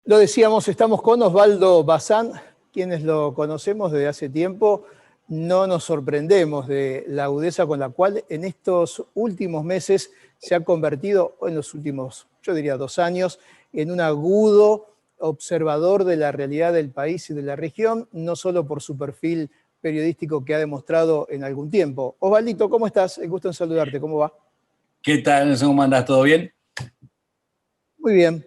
Lo decíamos, estamos con Osvaldo Bazán, quienes lo conocemos desde hace tiempo. No nos sorprendemos de la agudeza con la cual en estos últimos meses se ha convertido, o en los últimos, yo diría 2 años, en un agudo observador de la realidad del país y de la región, no solo por su perfil periodístico que ha demostrado en algún tiempo. Osvaldito, ¿cómo estás? Gusto en saludarte, ¿cómo va? ¿Qué tal? ¿Cómo andás? ¿Todo bien? Muy bien.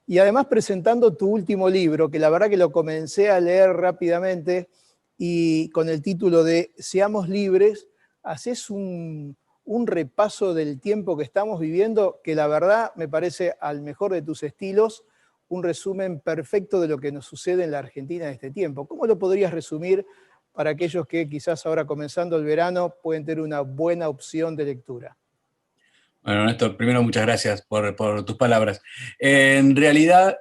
Y además presentando tu último libro, que la verdad que lo comencé a leer rápidamente y con el título de Seamos libres, haces un repaso del tiempo que estamos viviendo, que la verdad me parece al mejor de tus estilos, un resumen perfecto de lo que nos sucede en la Argentina en este tiempo. ¿Cómo lo podrías resumir para aquellos que quizás ahora comenzando el verano pueden tener una buena opción de lectura? Bueno, Néstor, primero muchas gracias por tus palabras. En realidad,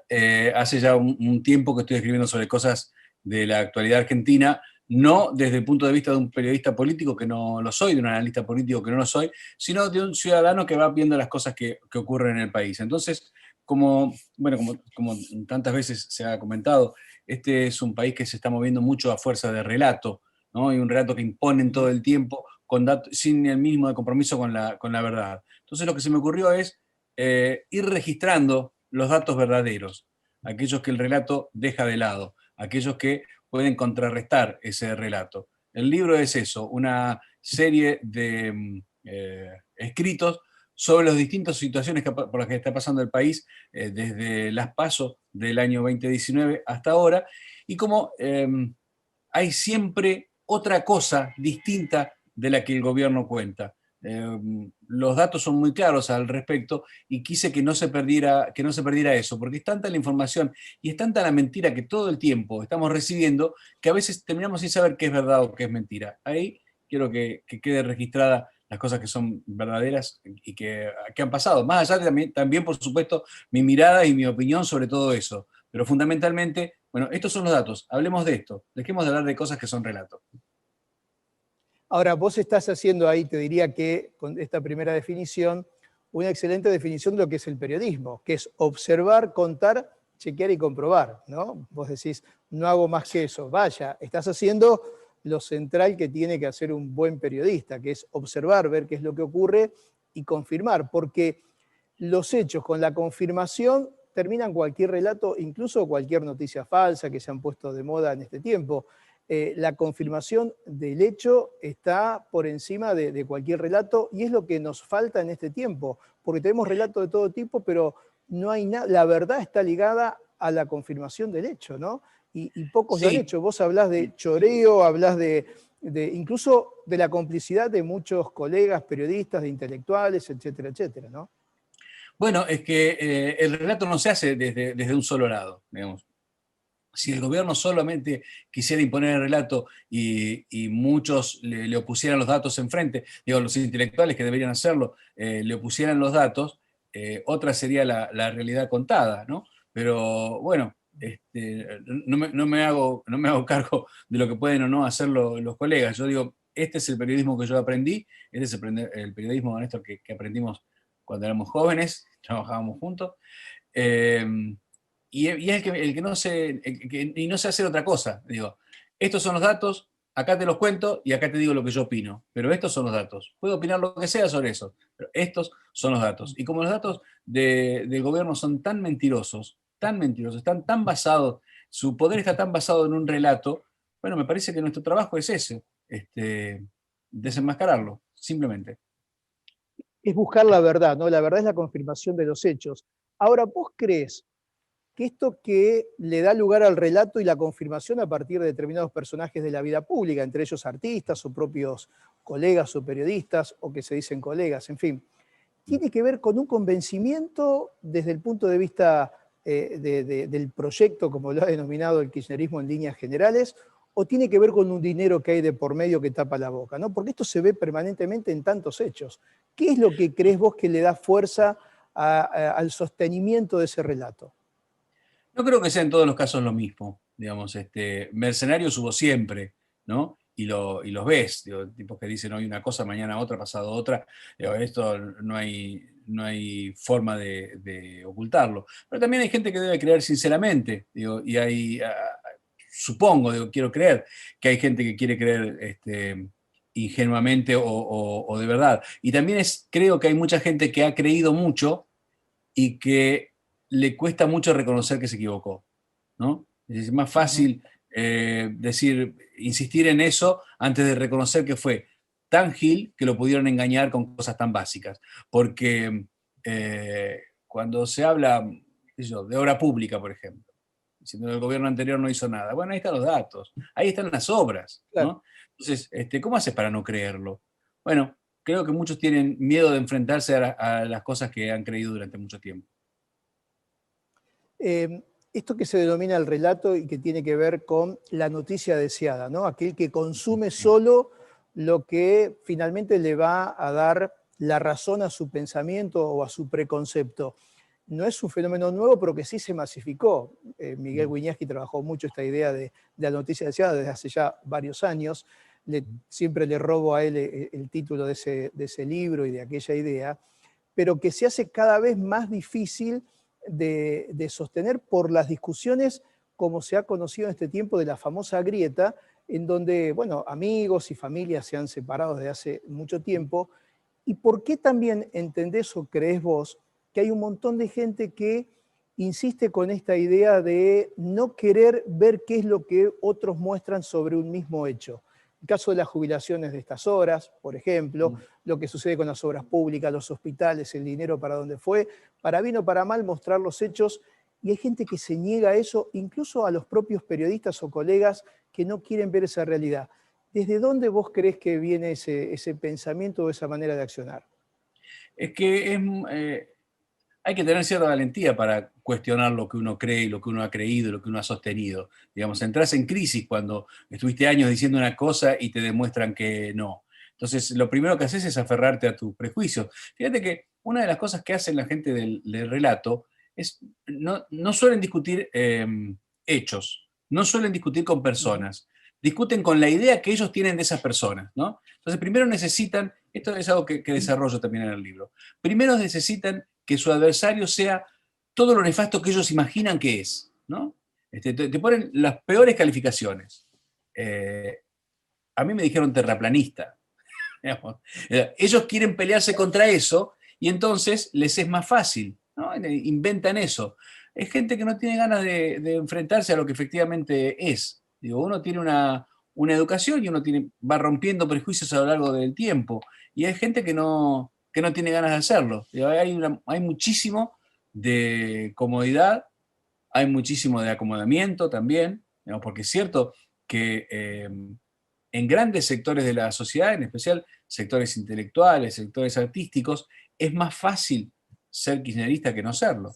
hace ya un tiempo que estoy escribiendo sobre cosas de la actualidad argentina, no desde el punto de vista de un periodista político, que no lo soy, de un analista político, que no lo soy, sino de un ciudadano que va viendo las cosas que ocurren en el país. Entonces, como tantas veces se ha comentado, este es un país que se está moviendo mucho a fuerza de relato, ¿no? Y un relato que imponen todo el tiempo, sin el mínimo de compromiso con la verdad. Entonces lo que se me ocurrió es ir registrando los datos verdaderos, aquellos que el relato deja de lado, aquellos que pueden contrarrestar ese relato. El libro es eso, una serie de escritos sobre las distintas situaciones por las que está pasando el país desde las PASO del año 2019 hasta ahora, y cómo hay siempre otra cosa distinta de la que el gobierno cuenta. Los datos son muy claros al respecto y quise que no se perdiera eso, porque es tanta la información y es tanta la mentira que todo el tiempo estamos recibiendo que a veces terminamos sin saber qué es verdad o qué es mentira. Ahí quiero que quede registrada las cosas que son verdaderas y que han pasado. Más allá de también, por supuesto, mi mirada y mi opinión sobre todo eso. Pero fundamentalmente, bueno, estos son los datos. Hablemos de esto. Dejemos de hablar de cosas que son relatos. Ahora, vos estás haciendo ahí, te diría que con esta primera definición, una excelente definición de lo que es el periodismo, que es observar, contar, chequear y comprobar, ¿no? Vos decís, no hago más que eso. Vaya, estás haciendo lo central que tiene que hacer un buen periodista, que es observar, ver qué es lo que ocurre y confirmar, porque los hechos con la confirmación terminan cualquier relato, incluso cualquier noticia falsa que se han puesto de moda en este tiempo. La confirmación del hecho está por encima de cualquier relato y es lo que nos falta en este tiempo, porque tenemos relatos de todo tipo, pero no hay nada, la verdad está ligada a la confirmación del hecho, ¿no? Y pocos lo han Sí. hecho. Vos hablás de choreo, hablás de incluso de la complicidad de muchos colegas, periodistas, de intelectuales, etcétera, etcétera, ¿no? Bueno, es que el relato no se hace desde un solo lado, digamos. Si el gobierno solamente quisiera imponer el relato y muchos le opusieran los datos enfrente, digo, los intelectuales que deberían hacerlo, le opusieran los datos, otra sería la realidad contada, ¿no? Pero bueno, no me hago cargo de lo que pueden o no hacer los colegas. Yo digo, este es el periodismo que yo aprendí, este es el periodismo, Néstor, que aprendimos cuando éramos jóvenes, trabajábamos juntos. Eh, y es el que no sé, y no sé hacer otra cosa. Digo, estos son los datos, acá te los cuento y acá te digo lo que yo opino. Pero estos son los datos. Puedo opinar lo que sea sobre eso, pero estos son los datos. Y como los datos del gobierno son tan mentirosos, están tan basados, su poder está tan basado en un relato, bueno, me parece que nuestro trabajo es ese, desenmascararlo, simplemente. Es buscar la verdad, ¿no? La verdad es la confirmación de los hechos. Ahora, ¿vos crees que esto que le da lugar al relato y la confirmación a partir de determinados personajes de la vida pública, entre ellos artistas o propios colegas o periodistas, o que se dicen colegas, en fin, tiene que ver con un convencimiento desde el punto de vista del proyecto, como lo ha denominado el kirchnerismo en líneas generales, o tiene que ver con un dinero que hay de por medio que tapa la boca, ¿no? Porque esto se ve permanentemente en tantos hechos. ¿Qué es lo que crees vos que le da fuerza al sostenimiento de ese relato? No creo que sea en todos los casos lo mismo, digamos, mercenarios hubo siempre, ¿no? y los ves, digo, tipos que dicen hoy una cosa, mañana otra, pasado otra, digo, esto no hay forma de ocultarlo. Pero también hay gente que debe creer sinceramente, digo, y hay, supongo, digo, quiero creer que hay gente que quiere creer ingenuamente o de verdad. Y también creo que hay mucha gente que ha creído mucho y que le cuesta mucho reconocer que se equivocó, ¿no? Es más fácil insistir en eso antes de reconocer que fue tan gil que lo pudieron engañar con cosas tan básicas. Porque cuando se habla, qué sé yo, de obra pública, por ejemplo, diciendo que el gobierno anterior no hizo nada, bueno, ahí están los datos, ahí están las obras, Claro. ¿no? Entonces, ¿cómo haces para no creerlo? Bueno, creo que muchos tienen miedo de enfrentarse a las cosas que han creído durante mucho tiempo. Esto que se denomina el relato y que tiene que ver con la noticia deseada, ¿no? Aquel que consume solo lo que finalmente le va a dar la razón a su pensamiento o a su preconcepto. No es un fenómeno nuevo, pero que sí se masificó. Miguel Wiñaski trabajó mucho esta idea de la noticia deseada desde hace ya varios años. Siempre le robo a él el título de ese libro y de aquella idea, pero que se hace cada vez más difícil de sostener por las discusiones, como se ha conocido en este tiempo, de la famosa grieta, en donde, bueno, amigos y familias se han separado desde hace mucho tiempo. ¿Y por qué también entendés o creés vos que hay un montón de gente que insiste con esta idea de no querer ver qué es lo que otros muestran sobre un mismo hecho? El caso de las jubilaciones de estas horas, por ejemplo, lo que sucede con las obras públicas, los hospitales, el dinero para dónde fue, para bien o para mal mostrar los hechos, y hay gente que se niega a eso, incluso a los propios periodistas o colegas que no quieren ver esa realidad. ¿Desde dónde vos creés que viene ese pensamiento o esa manera de accionar? Es que hay que tener cierta valentía para cuestionar lo que uno cree, lo que uno ha creído, lo que uno ha sostenido. Digamos, entras en crisis cuando estuviste años diciendo una cosa y te demuestran que no. Entonces, lo primero que haces es aferrarte a tus prejuicios. Fíjate que una de las cosas que hacen la gente del relato es, no suelen discutir hechos, no suelen discutir con personas, discuten con la idea que ellos tienen de esas personas, ¿no? Entonces, primero necesitan, esto es algo que desarrollo también en el libro, primero necesitan que su adversario sea todo lo nefasto que ellos imaginan que es, ¿no? Te ponen las peores calificaciones. A mí me dijeron terraplanista. Digamos. Ellos quieren pelearse contra eso y entonces les es más fácil, ¿no? Inventan eso. Es gente que no tiene ganas de enfrentarse a lo que efectivamente es. Digo, uno tiene una educación y uno va rompiendo prejuicios a lo largo del tiempo. Y hay gente que no tiene ganas de hacerlo. Digo, hay muchísimo de comodidad, hay muchísimo de acomodamiento también, digamos, porque es cierto que en grandes sectores de la sociedad, en especial sectores intelectuales, sectores artísticos, es más fácil ser kirchnerista que no serlo,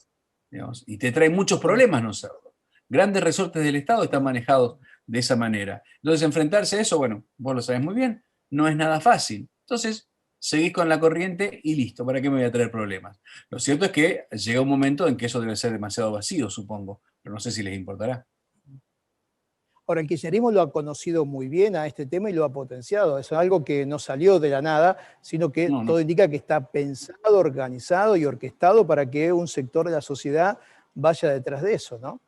digamos, y te trae muchos problemas no serlo. Grandes resortes del Estado están manejados de esa manera. Entonces, enfrentarse a eso, bueno, vos lo sabés muy bien, no es nada fácil. Entonces, seguís con la corriente y listo, ¿para qué me voy a traer problemas? Lo cierto es que llega un momento en que eso debe ser demasiado vacío, supongo, pero no sé si les importará. Ahora, el kirchnerismo lo ha conocido muy bien a este tema y lo ha potenciado. Es algo que no salió de la nada, sino que No, no. todo indica que está pensado, organizado y orquestado para que un sector de la sociedad vaya detrás de eso, ¿no?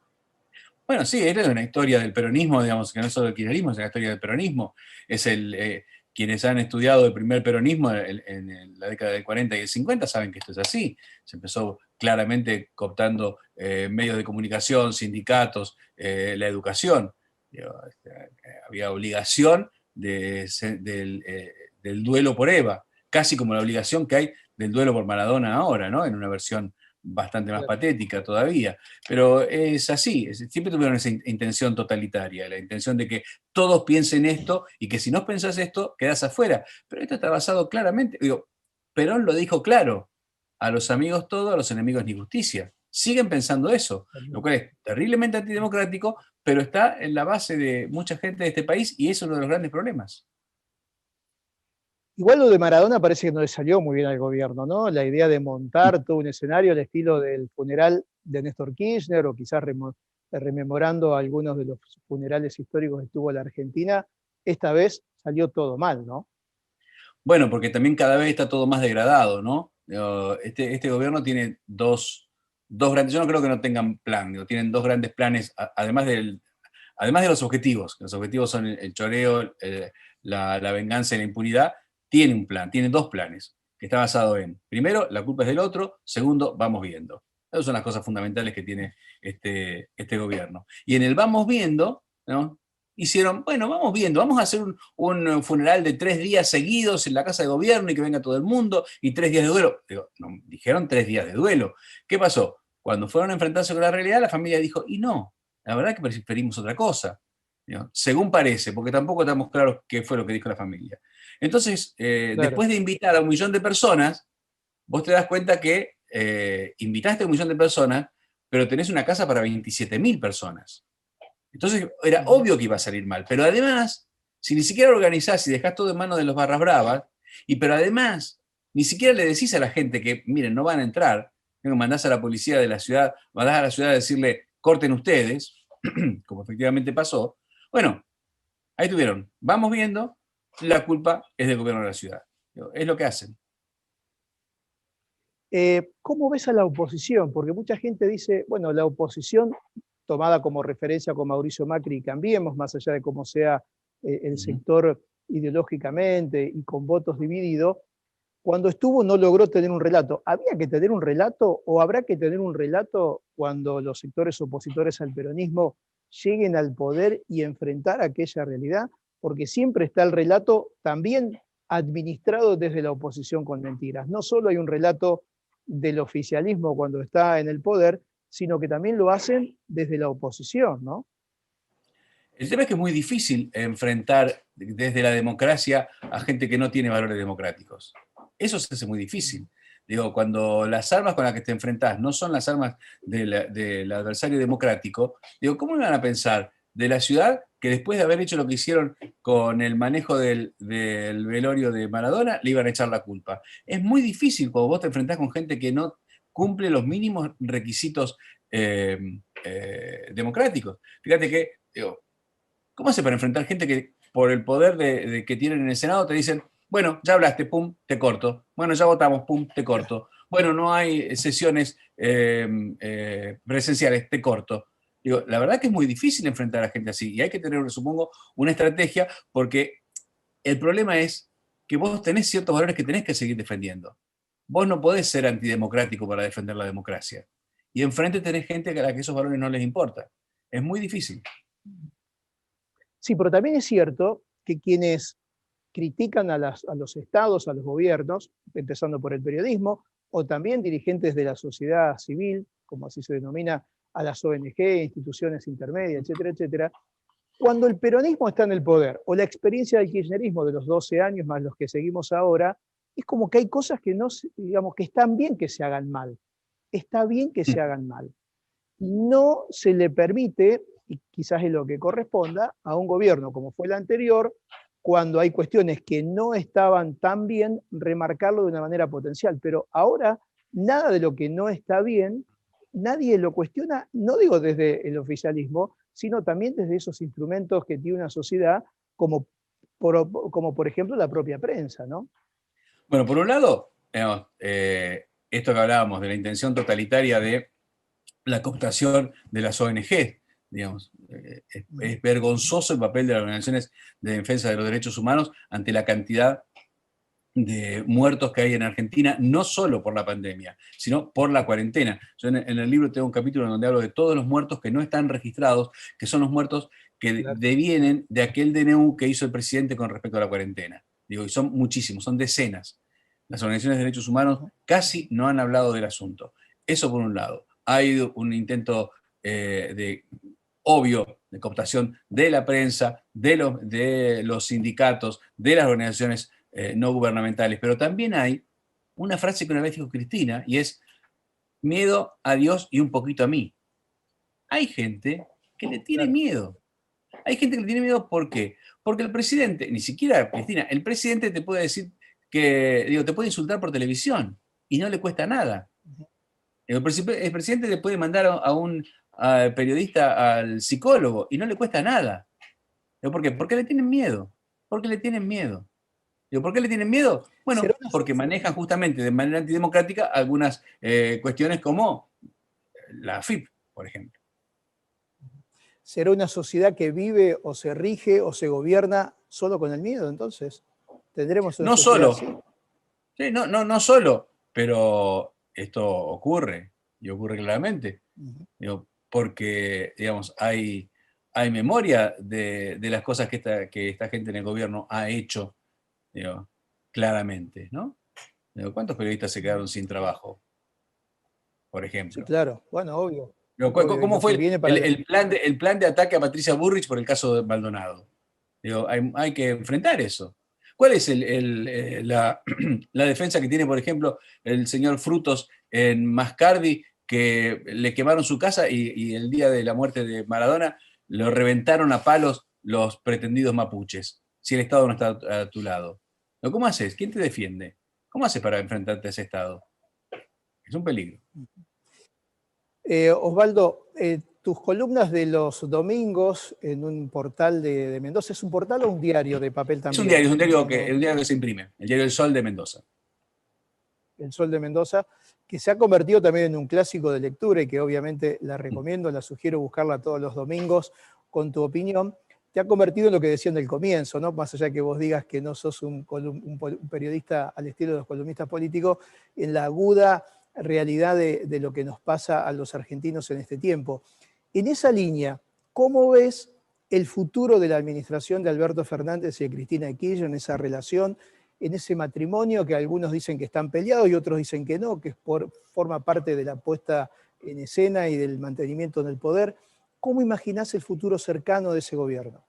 Bueno, sí, es una historia del peronismo, digamos, que no es solo el kirchnerismo, es una historia del peronismo. Quienes han estudiado el primer peronismo en la década del 40 y el 50 saben que esto es así. Se empezó claramente cooptando medios de comunicación, sindicatos, la educación. Digo, había obligación del duelo por Eva, casi como la obligación que hay del duelo por Maradona ahora, ¿no? En una versión bastante más patética todavía. Pero es así, siempre tuvieron esa intención totalitaria, la intención de que todos piensen esto y que si no pensás esto, quedás afuera. Pero esto está basado claramente, digo, Perón lo dijo claro, a los amigos todo, a los enemigos ni justicia. Siguen pensando eso, lo cual es terriblemente antidemocrático, pero está en la base de mucha gente de este país y es uno de los grandes problemas. Igual lo de Maradona parece que no le salió muy bien al gobierno, ¿no? La idea de montar todo un escenario al estilo del funeral de Néstor Kirchner o quizás rememorando algunos de los funerales históricos que tuvo la Argentina, esta vez salió todo mal, ¿no? Bueno, porque también cada vez está todo más degradado, ¿no? Este gobierno tiene dos grandes, yo no creo que no tengan plan, digo, tienen dos grandes planes, además de los objetivos, que los objetivos son el choreo, la venganza y la impunidad, tiene un plan, tiene dos planes, que está basado en, primero, la culpa es del otro, segundo, vamos viendo. Esas son las cosas fundamentales que tiene este gobierno. Y en el vamos viendo, ¿no? Hicieron, bueno, vamos viendo, vamos a hacer un funeral de 3 días seguidos en la casa de gobierno y que venga todo el mundo, y 3 días de duelo. Digo, no, dijeron 3 días de duelo. ¿Qué pasó? Cuando fueron a enfrentarse con la realidad, la familia dijo, y no, la verdad que preferimos otra cosa, ¿no? Según parece, porque tampoco estamos claros qué fue lo que dijo la familia. Entonces, Claro. después de invitar a 1 millón de personas, vos te das cuenta que invitaste a 1 millón de personas, pero tenés una casa para 27.000 personas. Entonces era Ujú. obvio que iba a salir mal. Pero además, si ni siquiera organizás y dejás todo en manos de los barras bravas, pero además ni siquiera le decís a la gente que, miren, no van a entrar, mandás a la policía de la ciudad, mandás a la ciudad a decirle, corten ustedes, como efectivamente pasó, bueno, ahí tuvieron, vamos viendo, la culpa es del gobierno de la ciudad. Es lo que hacen. ¿Cómo ves a la oposición? Porque mucha gente dice, bueno, la oposición, tomada como referencia con Mauricio Macri y Cambiemos, más allá de cómo sea el Ujú. sector ideológicamente y con votos divididos, cuando estuvo no logró tener un relato. ¿Había que tener un relato o habrá que tener un relato cuando los sectores opositores al peronismo lleguen al poder y enfrentar aquella realidad? Porque siempre está el relato también administrado desde la oposición con mentiras. No solo hay un relato del oficialismo cuando está en el poder, sino que también lo hacen desde la oposición, ¿no? El tema es que es muy difícil enfrentar desde la democracia a gente que no tiene valores democráticos. Eso se hace muy difícil. Digo, cuando las armas con las que te enfrentás no son las armas del adversario democrático, digo, ¿cómo van a pensar de la ciudad que después de haber hecho lo que hicieron con el manejo del velorio de Maradona, le iban a echar la culpa? Es muy difícil cuando vos te enfrentás con gente que no cumple los mínimos requisitos democráticos. Fíjate que, digo, ¿cómo hace para enfrentar gente que por el poder que tienen en el Senado te dicen, bueno, ya hablaste, pum, te corto. Bueno, ya votamos, pum, te corto. Bueno, no hay sesiones presenciales, te corto. Digo, la verdad que es muy difícil enfrentar a gente así y hay que tener, supongo, una estrategia porque el problema es que vos tenés ciertos valores que tenés que seguir defendiendo. Vos no podés ser antidemocrático para defender la democracia. Y enfrente tenés gente a la que esos valores no les importa. Es muy difícil. Sí, pero también es cierto que quienes critican a los estados, a los gobiernos, empezando por el periodismo, o también dirigentes de la sociedad civil, como así se denomina a las ONG, instituciones intermedias, etcétera, etcétera, cuando el peronismo está en el poder, o la experiencia del kirchnerismo de los 12 años más los que seguimos ahora, es como que hay cosas que no, digamos, que están bien que se hagan mal. Está bien que se hagan mal. No se le permite, y quizás es lo que corresponda, a un gobierno como fue el anterior, cuando hay cuestiones que no estaban tan bien, remarcarlo de una manera potencial. Pero ahora, nada de lo que no está bien, nadie lo cuestiona, no digo desde el oficialismo, sino también desde esos instrumentos que tiene una sociedad, como por ejemplo la propia prensa, ¿no? Bueno, por un lado, digamos, esto que hablábamos de la intención totalitaria de la cooptación de las ONG, digamos, es vergonzoso el papel de las organizaciones de defensa de los derechos humanos ante la cantidad de muertos que hay en Argentina, no solo por la pandemia, sino por la cuarentena. Yo en el libro tengo un capítulo donde hablo de todos los muertos que no están registrados, que son los muertos que Claro. devienen de aquel DNU que hizo el presidente con respecto a la cuarentena. Digo, y son muchísimos, son decenas. Las organizaciones de derechos humanos casi no han hablado del asunto. Eso por un lado. Hay un intento obvio de cooptación de la prensa, de los sindicatos, de las organizaciones no gubernamentales, pero también hay una frase que una vez dijo Cristina y es miedo a Dios y un poquito a mí. Hay gente que le tiene Claro. miedo. Hay gente que le tiene miedo, ¿por qué? Porque el presidente, ni siquiera Cristina, el presidente te puede decir que, digo, te puede insultar por televisión y no le cuesta nada. El presidente le puede mandar a un periodista al psicólogo y no le cuesta nada. Digo, ¿por qué? Porque le tienen miedo. Porque le tienen miedo. Digo, ¿por qué le tienen miedo? ¿Será Bueno, una, porque manejan justamente de manera antidemocrática algunas cuestiones como la AFIP, por ejemplo. será una sociedad que vive o se rige o se gobierna solo con el miedo, entonces? ¿Tendremos una No sociedad solo, así? sí, no solo, pero esto ocurre, y ocurre claramente. Ujú. Digo, porque, digamos, hay memoria de las cosas que esta gente en el gobierno ha hecho, digo, claramente, ¿no? Digo, ¿cuántos periodistas se quedaron sin trabajo, por Sí, ejemplo? claro. Bueno, obvio. Digo, Obvio. Y ¿cómo lo que fue viene para los... el plan de ataque a Patricia Burrich por el caso de Maldonado? Digo, hay que enfrentar eso. ¿Cuál es la defensa que tiene, por ejemplo, el señor Frutos en Mascardi, que le quemaron su casa y el día de la muerte de Maradona lo reventaron a palos los pretendidos mapuches, si el Estado no está a tu lado? ¿No? ¿Cómo haces? ¿Quién te defiende? ¿Cómo haces para enfrentarte a ese Estado? Es un peligro. Osvaldo, tus columnas de los domingos en un portal de Mendoza, ¿es un portal o un diario de papel también? Es un diario No, no, un diario que se imprime, el diario El Sol de Mendoza. El Sol de Mendoza, que se ha convertido también en un clásico de lectura y que obviamente la recomiendo, la sugiero buscarla todos los domingos con tu opinión. Te ha convertido en lo que decía en el comienzo, ¿no? Más allá de que vos digas que no sos un periodista al estilo de los columnistas políticos, en la aguda realidad de lo que nos pasa a los argentinos en este tiempo. En esa línea, ¿cómo ves el futuro de la administración de Alberto Fernández y de Cristina Kirchner en esa relación, en ese matrimonio que algunos dicen que están peleados y otros dicen que no, que forma parte de la puesta en escena y del mantenimiento en el poder? ¿Cómo imaginás el futuro cercano de ese gobierno?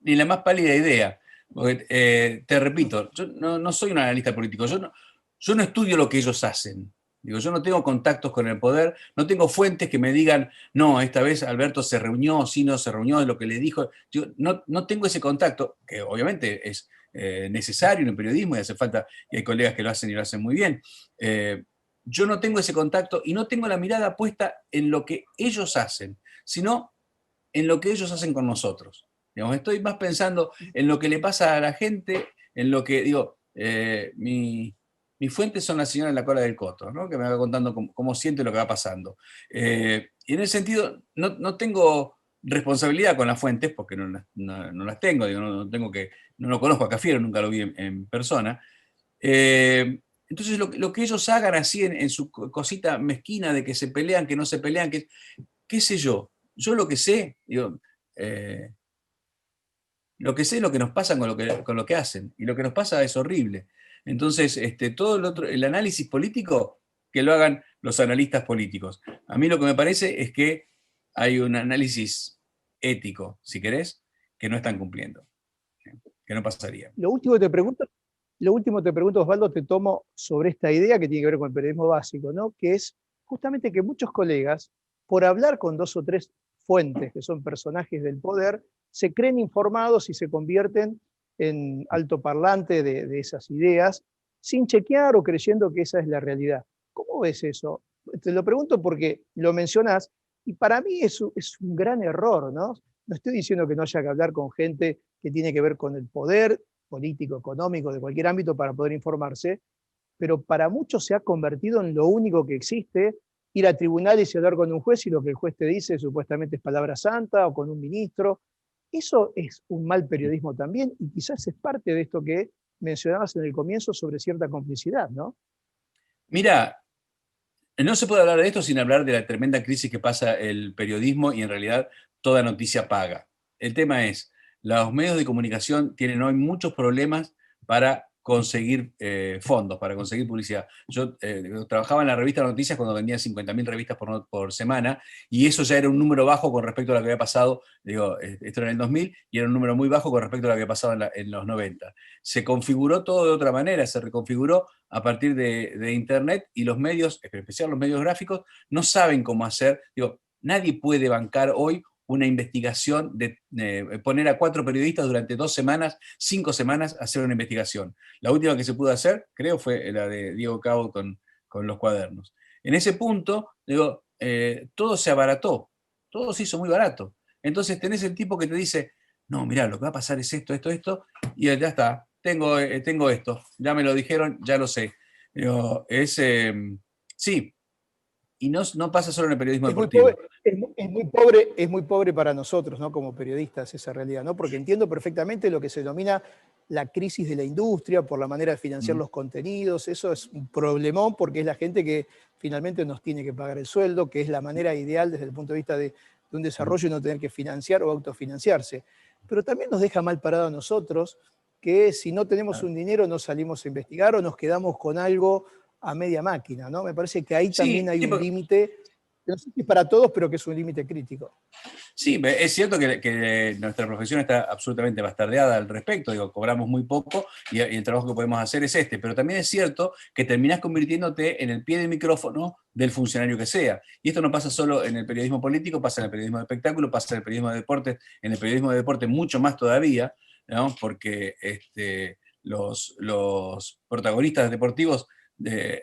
Ni la más pálida idea. Porque, te repito, yo no soy un analista político, yo no estudio lo que ellos hacen. Digo, yo no tengo contactos con el poder, no tengo fuentes que me digan, no, esta vez Alberto se reunió, sí, no se reunió, de lo que le dijo. Yo no tengo ese contacto, que obviamente es necesario en el periodismo y hace falta, y hay colegas que lo hacen y lo hacen muy bien. Yo no tengo ese contacto y no tengo la mirada puesta en lo que ellos hacen, sino en lo que ellos hacen con nosotros. Digamos, estoy más pensando en lo que le pasa a la gente, en lo que, digo, mis fuentes son la señora en la cola del coto, ¿no? Que me va contando cómo siente lo que va pasando. Y en ese sentido, no tengo responsabilidad con las fuentes, porque no las tengo, digo, no lo conozco a Cafiero, nunca lo vi en persona. Entonces, lo que ellos hagan así en su cosita mezquina de que se pelean, que no se pelean, qué sé yo. Yo lo que sé, digo, eh, lo que sé es lo que nos pasa con lo que hacen. Y lo que nos pasa es horrible. Entonces, todo el análisis político, que lo hagan los analistas políticos. A mí lo que me parece es que hay un análisis ético, si querés, que no están cumpliendo, que no pasaría. Lo último que te pregunto, lo último te pregunto, Osvaldo, te tomo sobre esta idea que tiene que ver con el periodismo básico, ¿no? Que es justamente que muchos colegas, por hablar con dos o tres fuentes que son personajes del poder, se creen informados y se convierten en altoparlante de esas ideas, sin chequear o creyendo que esa es la realidad. ¿Cómo ves eso? Te lo pregunto porque lo mencionás y para mí es un gran error, ¿no? No estoy diciendo que no haya que hablar con gente que tiene que ver con el poder político, económico, de cualquier ámbito para poder informarse, pero para muchos se ha convertido en lo único que existe, ir a tribunales y hablar con un juez y lo que el juez te dice supuestamente es palabra santa o con un ministro. Eso es un mal periodismo también y quizás es parte de esto que mencionabas en el comienzo sobre cierta complicidad, ¿no? Mira, no se puede hablar de esto sin hablar de la tremenda crisis que pasa el periodismo y en realidad toda noticia paga. El tema es, los medios de comunicación tienen hoy muchos problemas para conseguir fondos, para conseguir publicidad. Yo trabajaba en la revista Noticias cuando vendía 50.000 revistas por semana y eso ya era un número bajo con respecto a lo que había pasado, digo, esto era en el 2000 y era un número muy bajo con respecto a lo que había pasado en los 90. Se configuró todo de otra manera, se reconfiguró a partir de Internet y los medios, en especial los medios gráficos, no saben cómo hacer. Digo, nadie puede bancar hoy una investigación de poner a 4 periodistas durante 2 semanas, 5 semanas a hacer una investigación. La última que se pudo hacer, creo, fue la de Diego Cabo con los cuadernos. En ese punto, digo, todo se abarató, todo se hizo muy barato. Entonces tenés el tipo que te dice, no, mirá, lo que va a pasar es esto, esto, esto, y ya está, tengo esto, ya me lo dijeron, ya lo sé. Digo, sí, y no pasa solo en el periodismo Es muy pobre, deportivo. es muy pobre para nosotros, ¿no? Como periodistas, esa realidad, ¿no? Porque entiendo perfectamente lo que se denomina la crisis de la industria por la manera de financiar Mm, los contenidos. Eso es un problemón porque es la gente que finalmente nos tiene que pagar el sueldo, que es la manera ideal desde el punto de vista de un mm, desarrollo y no tener que financiar o autofinanciarse. Pero también nos deja mal parado a nosotros que si no tenemos claro. un dinero no salimos a investigar o nos quedamos con algo a media máquina, ¿no? Me parece que ahí también Sí, hay sí, un límite, no sé si para todos, pero que es un límite crítico. sí, es cierto que nuestra profesión está absolutamente bastardeada al respecto, digo, cobramos muy poco y el trabajo que podemos hacer es este, pero también es cierto que terminás convirtiéndote en el pie del micrófono del funcionario que sea. Y esto no pasa solo en el periodismo político, pasa en el periodismo de espectáculo, pasa en el periodismo de deporte, en el periodismo de deporte mucho más todavía, ¿no? Porque los protagonistas deportivos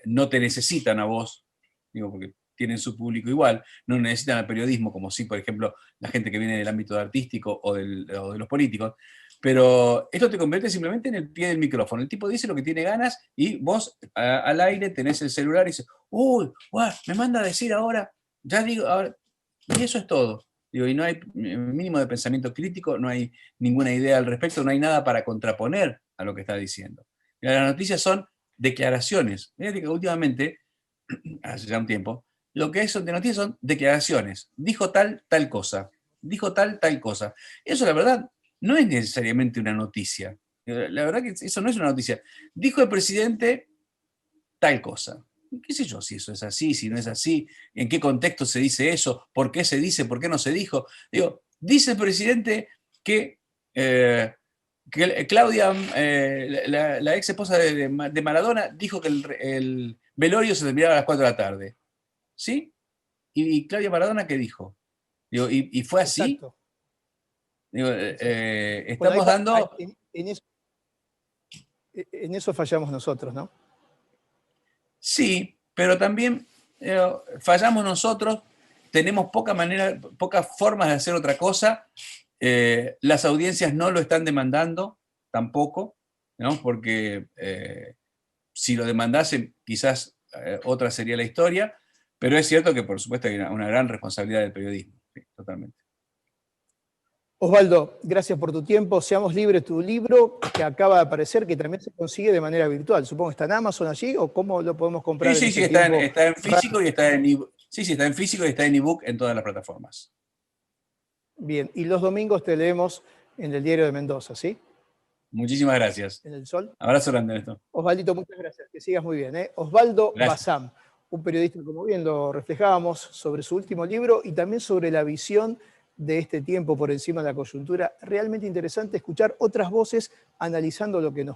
no te necesitan a vos, digo, porque tienen su público igual, no necesitan al periodismo, como si, por ejemplo, la gente que viene del ámbito artístico o de los políticos, pero esto te convierte simplemente en el pie del micrófono. El tipo dice lo que tiene ganas y vos al aire tenés el celular y dices, uy, guau, me manda a decir ahora, ya digo, ahora, y eso es todo. Digo, y no hay mínimo de pensamiento crítico, no hay ninguna idea al respecto, no hay nada para contraponer a lo que está diciendo. Y las noticias son declaraciones. Fíjate que últimamente, hace ya un tiempo, lo que son de noticias son declaraciones. Dijo tal, tal cosa. Dijo tal, tal cosa. Eso, la verdad, no es necesariamente una noticia. La verdad que eso no es una noticia. Dijo el presidente tal cosa. ¿Qué sé yo si eso es así, si no es así? ¿En qué contexto se dice eso? ¿Por qué se dice? ¿Por qué no se dijo? Digo, dice el presidente que, Claudia, la ex esposa de Maradona, dijo que el velorio se terminaba a las 4 de la tarde. ¿Sí? ¿Y Claudia Maradona qué dijo? Digo, ¿y fue así? Exacto, Digo, exacto. Bueno, estamos dando, en eso fallamos nosotros, ¿no? sí, pero también fallamos nosotros, tenemos pocas formas de hacer otra cosa, las audiencias no lo están demandando tampoco, ¿no? Porque si lo demandasen quizás otra sería la historia, pero es cierto que por supuesto hay una gran responsabilidad del periodismo, sí, totalmente. Osvaldo, gracias por tu tiempo. Seamos libres, tu libro que acaba de aparecer, que también se consigue de manera virtual. Supongo que está en Amazon allí o cómo lo podemos Sí, comprar en sí, sí, este tiempo. está en físico y está en ebook. Sí, sí, está en físico y está en ebook en todas las plataformas. Bien, y los domingos te leemos en el Diario de Mendoza, ¿sí? Muchísimas gracias. En El Sol. Abrazo grande, Néstor. Osvaldito, muchas gracias. Que sigas muy bien, ¿eh? Osvaldo Gracias. Bazán, un periodista, como bien lo reflejábamos, sobre su último libro y también sobre la visión de este tiempo por encima de la coyuntura. Realmente interesante escuchar otras voces analizando lo que nos pasa.